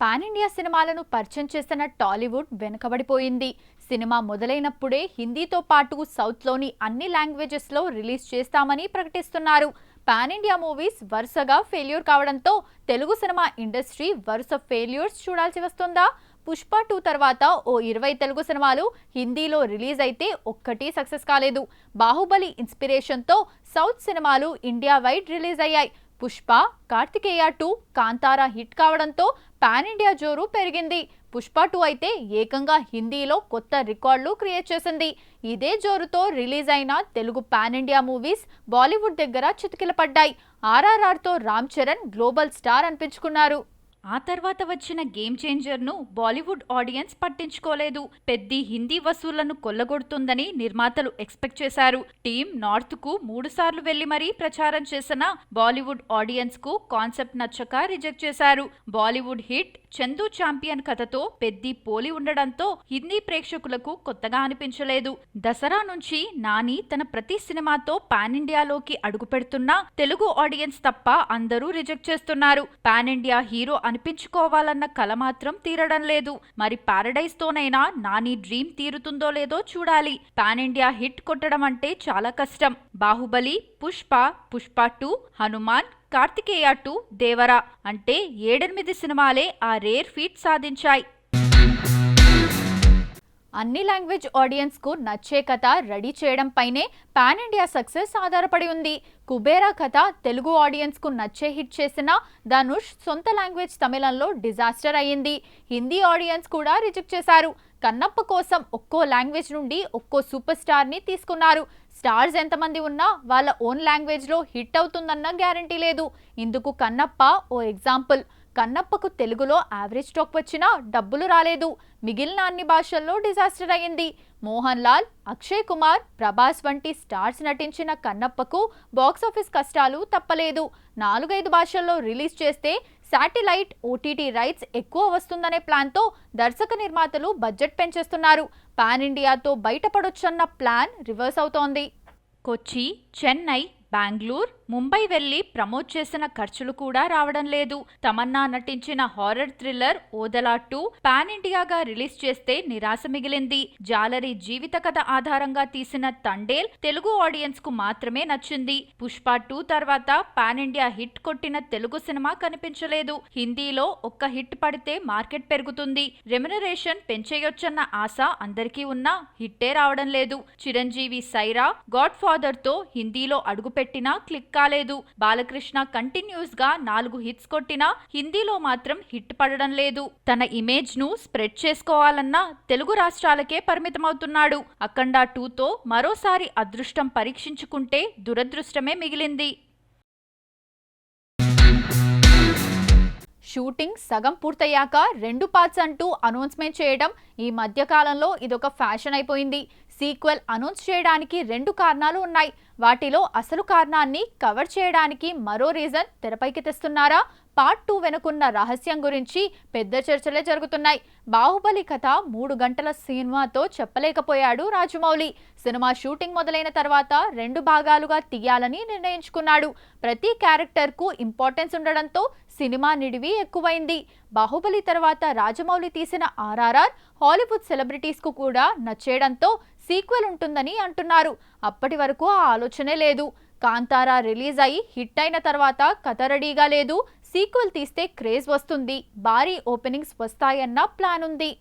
Pan India సినిమాలను పరిచయం చేసిన టాలీవుడ్ వెనుకబడిపోయింది. సినిమా మొదలైనప్పుడే హిందీతో పాటు సౌత్లోని అన్ని లాంగ్వేజెస్లో రిలీజ్ చేస్తామని ప్రకటిస్తున్నారు. పాన్ ఇండియా మూవీస్ వరుసగా ఫెయిల్యూర్ కావడంతో తెలుగు సినిమా ఇండస్ట్రీ వరుస ఫెయిల్యూర్స్ చూడాల్సి వస్తుందా? పుష్ప 2 తర్వాత ఓ 20 తెలుగు సినిమాలు హిందీలో రిలీజ్ అయితే ఒక్కటి సక్సెస్ కాలేదు. బాహుబలి ఇన్స్పిరేషన్తో సౌత్ సినిమాలు ఇండియా వైడ్ రిలీజ్ అయ్యాయి. పుష్ప, కార్తికేయ 2, కాంతారా హిట్ కావడంతో పాన్ ఇండియా జోరు పెరిగింది. పుష్ప 2 అయితే ఏకంగా హిందీలో కొత్త రికార్డులు క్రియేట్ చేసింది. ఇదే జోరుతో రిలీజ్ అయిన Telugu pan India movies Bollywood దగ్గర చితికిలపడ్డాయి. RRRతో రామ్ చరణ్ గ్లోబల్ స్టార్ అనిపించుకున్నారు. ఆ తర్వాత వచ్చిన గేమ్ చేంజర్ను బాలీవుడ్ ఆడియన్స్ పట్టించుకోలేదు. పెద్ద హిందీ వసూళ్లను కొల్లగొడుతుందని నిర్మాతలు ఎక్స్పెక్ట్ చేశారు. టీం నార్త్కు 3 సార్లు వెళ్లి మరీ ప్రచారం చేసిన బాలీవుడ్ ఆడియన్స్కు కాన్సెప్ట్ నచ్చక రిజెక్ట్ చేశారు. బాలీవుడ్ హిట్ చందు ఛాంపియన్ కథతో పెద్ద పోలి ఉండడంతో హిందీ ప్రేక్షకులకు కొత్తగా అనిపించలేదు. దసరా నుంచి నాని తన ప్రతి సినిమాతో పాన్ ఇండియాలోకి అడుగు పెడుతున్నా తెలుగు ఆడియన్స్ తప్ప అందరూ రిజెక్ట్ చేస్తున్నారు. పాన్ ఇండియా హీరో అనిపించుకోవాలన్న కల మాత్రం తీరడం లేదు. మరి పారడైజ్ తోనైనా నాని డ్రీమ్ తీరుతుందో లేదో చూడాలి. పాన్ ఇండియా హిట్ కొట్టడం అంటే చాలా కష్టం. బాహుబలి, పుష్ప, పుష్ప 2, హనుమాన్, కార్తికేయ 2, దేవరా అంటే 7-8 సినిమాలే ఆ రేర్ ఫీట్ సాధించాయి. అన్ని లాంగ్వేజ్ ఆడియన్స్ కు నచ్చే కథ రెడీ చేయడం పైనే పాన్ ఇండియా సక్సెస్ ఆధారపడి ఉంది. కుబేరా కథ తెలుగు ఆడియన్స్ కు నచ్చే హిట్ చేసిన ధనుష్ సొంత లాంగ్వేజ్ తమిళంలో డిజాస్టర్ అయ్యింది. హిందీ ఆడియన్స్ కూడా రిజెక్ట్ చేశారు. కన్నప్ప కోసం ఒక్కో లాంగ్వేజ్ నుండి ఒక్కో సూపర్ స్టార్ ని తీసుకున్నారు. స్టార్స్ ఎంతమంది ఉన్నా వాళ్ళ ఓన్ లాంగ్వేజ్ లో హిట్ అవుతుందన్న గ్యారంటీ లేదు. ఇందుకు కన్నప్ప ఓ ఎగ్జాంపుల్. కన్నప్పకు తెలుగులో యావరేజ్ టాక్ వచ్చినా డబ్బులు రాలేదు. మిగిలిన అన్ని భాషల్లో డిజాస్టర్ అయ్యింది. మోహన్ లాల్, అక్షయ్ కుమార్, ప్రభాస్ వంటి స్టార్స్ నటించిన కన్నప్పకు బాక్సాఫీస్ కష్టాలు తప్పలేదు. 4-5 భాషల్లో రిలీజ్ చేస్తే శాటిలైట్, OTT రైట్స్ ఎక్కువ వస్తుందనే ప్లాన్తో దర్శక నిర్మాతలు బడ్జెట్ పెంచేస్తున్నారు. పాన్ ఇండియాతో బయటపడొచ్చన్న ప్లాన్ రివర్స్ అవుతోంది. కొచ్చి, చెన్నై, బెంగళూరు, ముంబై వెళ్లి ప్రమోట్ చేసిన ఖర్చులు కూడా రావడం లేదు. తమన్నా నటించిన హారర్ థ్రిల్లర్ ఓదలా 2 పాన్ ఇండియాగా రిలీజ్ చేస్తే నిరాశ మిగిలింది. జాలరి జీవిత కథ ఆధారంగా తీసిన తండేల్ తెలుగు ఆడియన్స్ కు మాత్రమే నచ్చింది. పుష్ప 2 తర్వాత పాన్ ఇండియా హిట్ కొట్టిన తెలుగు సినిమా కనిపించలేదు. హిందీలో ఒక్క హిట్ పడితే మార్కెట్ పెరుగుతుంది, రెమ్యునరేషన్ పెంచేయొచ్చన్న ఆశ అందరికీ ఉన్నా హిట్టే రావడం లేదు. చిరంజీవి సైరా, గాడ్ ఫాదర్ తో హిందీలో అడుగుపెట్టినా క్లిక్ కాలేదు. బాలకృష్ణ కంటిన్యూస్ గా 4 హిట్స్ కొట్టినా హిందీలో మాత్రం హిట్ పడడం లేదు. తన ఇమేజ్ ను స్ప్రెడ్ చేసుకోవాలన్నా తెలుగు రాష్ట్రాలకే పరిమితమవుతున్నాడు. అఖండ 2తో మరోసారి అదృష్టం పరీక్షించుకుంటే దురదృష్టమే మిగిలింది. షూటింగ్ సగం పూర్తయ్యాక 2 పార్ట్స్ అంటూ అనౌన్స్మెంట్ చేయడం ఈ మధ్య కాలంలో ఇదొక ఫ్యాషన్ అయిపోయింది. సీక్వెల్ అనౌన్స్ చేయడానికి 2 కారణాలు ఉన్నాయి. వాటిలో అసలు కారణాన్ని కవర్ చేయడానికి మరో రీజన్ తెరపైకి తెస్తున్నారా? పార్ట్ 2 వెనుకున్న రహస్యం గురించి పెద్ద చర్చలే జరుగుతున్నాయి. బాహుబలి కథ 3 గంటల సినిమాతో చెప్పలేకపోయాడు రాజమౌళి. సినిమా షూటింగ్ మొదలైన తర్వాత 2 భాగాలుగా తీయాలని నిర్ణయించుకున్నాడు. ప్రతి క్యారెక్టర్కు ఇంపార్టెన్స్ ఉండడంతో సినిమా నిడివి ఎక్కువైంది. బాహుబలి తర్వాత రాజమౌళి తీసిన RRR హాలీవుడ్ సెలబ్రిటీస్కు కూడా నచ్చేయడంతో సీక్వెల్ ఉంటుందని అంటున్నారు. అప్పటి వరకు ఆ ఆలోచనే లేదు. కాంతారా రిలీజ్ అయి హిట్ అయిన తర్వాత కథ రెడీగా లేదు. సీక్వెల్ తీస్తే క్రేజ్ వస్తుంది, భారీ ఓపెనింగ్స్ వస్తాయన్న ప్లాన్ ఉంది.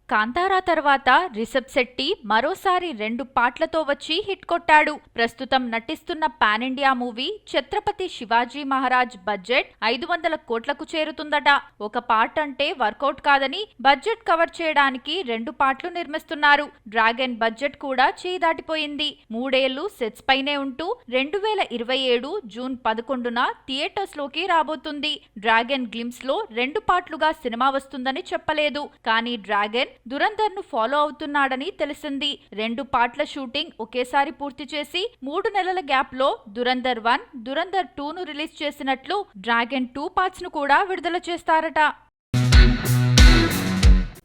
కాంతారా తర్వాత రిషబ్ శెట్టి మరోసారి 2 పార్ట్లతో వచ్చి హిట్ కొట్టాడు. ప్రస్తుతం నటిస్తున్న pan India movie Chhatrapati Shivaji Maharaj budget 500 కోట్లకు చేరుతుందట. ఒక పార్ట్ అంటే వర్కౌట్ కాదని బడ్జెట్ కవర్ చేయడానికి 2 పార్ట్లు నిర్మిస్తున్నారు. డ్రాగన్ బడ్జెట్ కూడా చేయి దాటిపోయింది. 3 ఏళ్లు సెట్స్ పైనే ఉంటూ 2027 జూన్ 11న థియేటర్స్ లోకి రాబోతుంది. డ్రాగన్ గ్లిమ్స్ లో 2 పార్ట్లుగా సినిమా వస్తుందని చెప్పలేదు. కానీ డ్రాగన్ దురంధర్ ను ఫాలో అవుతున్నాడని తెలిసింది. 2 పార్ట్ల షూటింగ్ ఒకేసారి పూర్తి చేసి 3 నెలల గ్యాప్ లో దురంధర్ 1, దురంధర్ 2 ను రిలీజ్ చేసినట్లు డ్రాగన్ 2 పార్ట్స్ ను కూడా విడుదల చేస్తారట.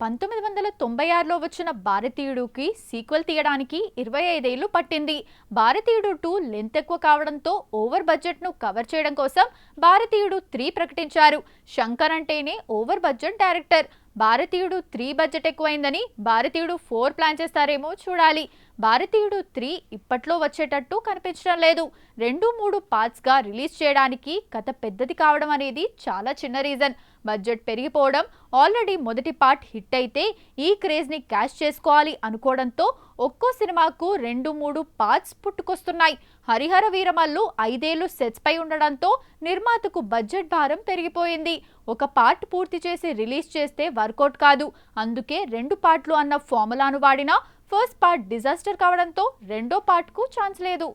1996లో వచ్చిన భారతీయుడుకి సీక్వెల్ తీయడానికి 25 ఏళ్లు పట్టింది. భారతీయుడు 2 లెంత్ ఎక్కువ కావడంతో ఓవర్ బడ్జెట్ ను కవర్ చేయడం కోసం భారతీయుడు 3 ప్రకటించారు. శంకర్ అంటేనే ఓవర్ బడ్జెట్ డైరెక్టర్. భారతీయుడు 3 బడ్జెట్ ఎక్కువైందని భారతీయుడు 4 ప్లాన్ చేస్తారేమో చూడాలి. భారతీయుడు 3 ఇప్పట్లో వచ్చేటట్టు కనిపించడం లేదు. 2-3 పార్ట్స్ గా రిలీజ్ చేయడానికి కథ పెద్దది కావడం అనేది చాలా చిన్న రీజన్. బడ్జెట్ పెరిగిపోవడం, ఆల్రెడీ మొదటి పార్ట్ హిట్ అయితే ఈ క్రేజ్ ని క్యాష్ చేసుకోవాలి అనుకోవడంతో ఒక్కో సినిమాకు 2-3 పార్ట్స్ పుట్టుకొస్తున్నాయి. హరిహర వీరమల్లు 5 ఏళ్లు సెట్స్ పై ఉండడంతో నిర్మాతకు బడ్జెట్ భారం పెరిగిపోయింది. ఒక పార్ట్ పూర్తి చేసి రిలీజ్ చేస్తే వర్కౌట్ కాదు. అందుకే 2 పార్ట్లు అన్న ఫార్ములాను వాడినా ఫస్ట్ పార్ట్ డిజాస్టర్ కావడంతో రెండో పార్ట్ కు ఛాన్స్ లేదు.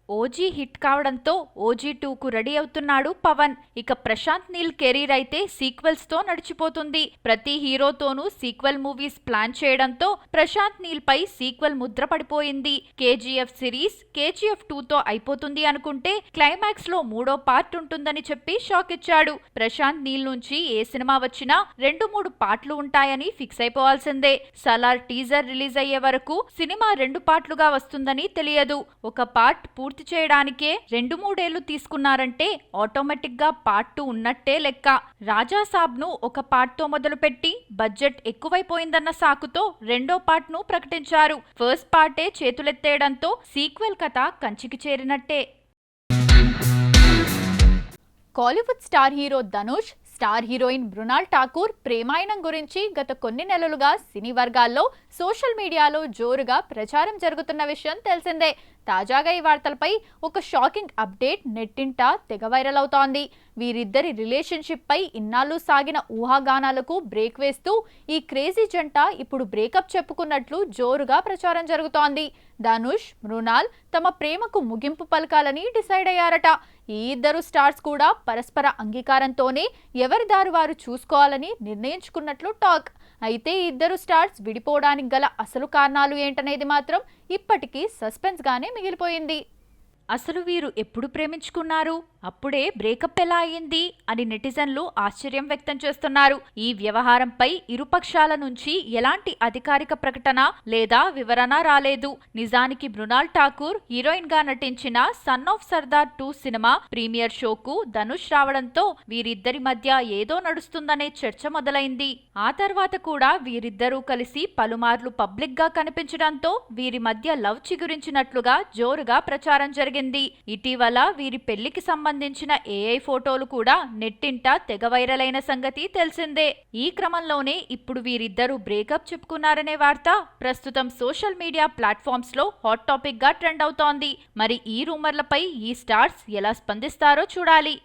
ఓజీ హిట్ కావడంతో ఓజీ 2కు రెడీ అవుతున్నాడు పవన్. ఇక ప్రశాంత్ నీల్ కెరీర్ అయితే సీక్వెల్స్ తో నడిచిపోతుంది. ప్రతి హీరోతోనూ సీక్వెల్ మూవీస్ ప్లాన్ చేయడంతో ప్రశాంత్ నీల్ పై సీక్వెల్ ముద్ర పడిపోయింది. కేజీఎఫ్ సిరీస్ కేజీఎఫ్ 2తో అయిపోతుంది అనుకుంటే క్లైమాక్స్ లో 3వ పార్ట్ ఉంటుందని చెప్పి షాక్ ఇచ్చాడు. ప్రశాంత్ నీల్ నుంచి ఏ సినిమా వచ్చినా 2-3 పార్ట్లు ఉంటాయని ఫిక్స్ అయిపోవాల్సిందే. సలార్ టీజర్ రిలీజ్ అయ్యే వరకు సినిమా 2 పార్ట్లుగా వస్తుందని తెలియదు. ఒక పార్ట్ పూర్తి చేయడానికే 2-3 ఏళ్లు తీసుకున్నారంటే ఆటోమేటిక్ గా పార్ట్ 2 ఉన్నట్టే లెక్క. రాజా సాబ్ ను ఒక పార్ట్ తో మొదలుపెట్టి బడ్జెట్ ఎక్కువైపోయిందన్న సాకుతో రెండో పార్ట్ ను ప్రకటించారు. ఫస్ట్ పార్టే చేతులెత్తేయడంతో సీక్వెల్ కథ కంచికి చేరినట్టే. Kollywood star hero Dhanush, star heroine Mrunal Thakur ప్రేమాయణం గురించి గత కొన్ని నెలలుగా సినీ వర్గాల్లో సోషల్ మీడియాలో జోరుగా ప్రచారం జరుగుతున్న విషయం తెలిసిందే. తాజాగా ఈ వార్తలపై ఒక షాకింగ్ అప్డేట్ నెట్టింట తెగ వైరల్ అవుతోంది. వీరిద్దరి రిలేషన్షిప్ పై ఇన్నాళ్లు సాగిన ఊహాగానాలకు బ్రేక్ వేస్తూ ఈ క్రేజీ జంట ఇప్పుడు బ్రేకప్ చెప్పుకున్నట్లు జోరుగా ప్రచారం జరుగుతోంది. ధనుష్, మృణాల్ తమ ప్రేమకు ముగింపు పలకాలని డిసైడ్ అయ్యారట. ఈ ఇద్దరు స్టార్స్ కూడా పరస్పర అంగీకారంతోనే ఎవరి దారి వారు చూసుకోవాలని నిర్ణయించుకున్నట్లు టాక్. అయితే ఈ ఇద్దరు స్టార్స్ విడిపోవడానికి గల అసలు కారణాలు ఏంటనేది మాత్రం ఇప్పటికీ సస్పెన్స్ గానే మిగిలిపోయింది. అసలు వీరు ఎప్పుడు ప్రేమించుకున్నారు, అప్పుడే బ్రేకప్ ఎలా అయింది అని నెటిజన్లు ఆశ్చర్యం వ్యక్తం చేస్తున్నారు. ఈ వ్యవహారంపై ఇరుపక్షాల నుంచి ఎలాంటి అధికారిక ప్రకటన లేదా వివరణ రాలేదు. నిజానికి మృణాల్ ఠాకూర్ హీరోయిన్ గా నటించిన సన్ ఆఫ్ సర్దార్ 2 సినిమా ప్రీమియర్ షోకు ధనుష్ రావడంతో వీరిద్దరి మధ్య ఏదో నడుస్తుందనే చర్చ మొదలైంది. ఆ తర్వాత కూడా వీరిద్దరూ కలిసి పలుమార్లు పబ్లిక్ గా కనిపించడంతో వీరి మధ్య లవ్ చిగురించినట్లుగా జోరుగా ప్రచారం జరిగింది. ఇటీవల వీరి పెళ్లికి సంబంధించిన ఏఐ ఫోటోలు కూడా నెట్టింట తెగ వైరల్ అయిన సంగతి తెలిసిందే. ఈ క్రమంలోనే ఇప్పుడు వీరిద్దరూ బ్రేకప్ చెప్పుకున్నారనే వార్త ప్రస్తుతం సోషల్ మీడియా ప్లాట్ఫామ్స్ లో హాట్ టాపిక్ గా ట్రెండ్ అవుతోంది. మరి ఈ రూమర్లపై ఈ స్టార్స్ ఎలా స్పందిస్తారో చూడాలి.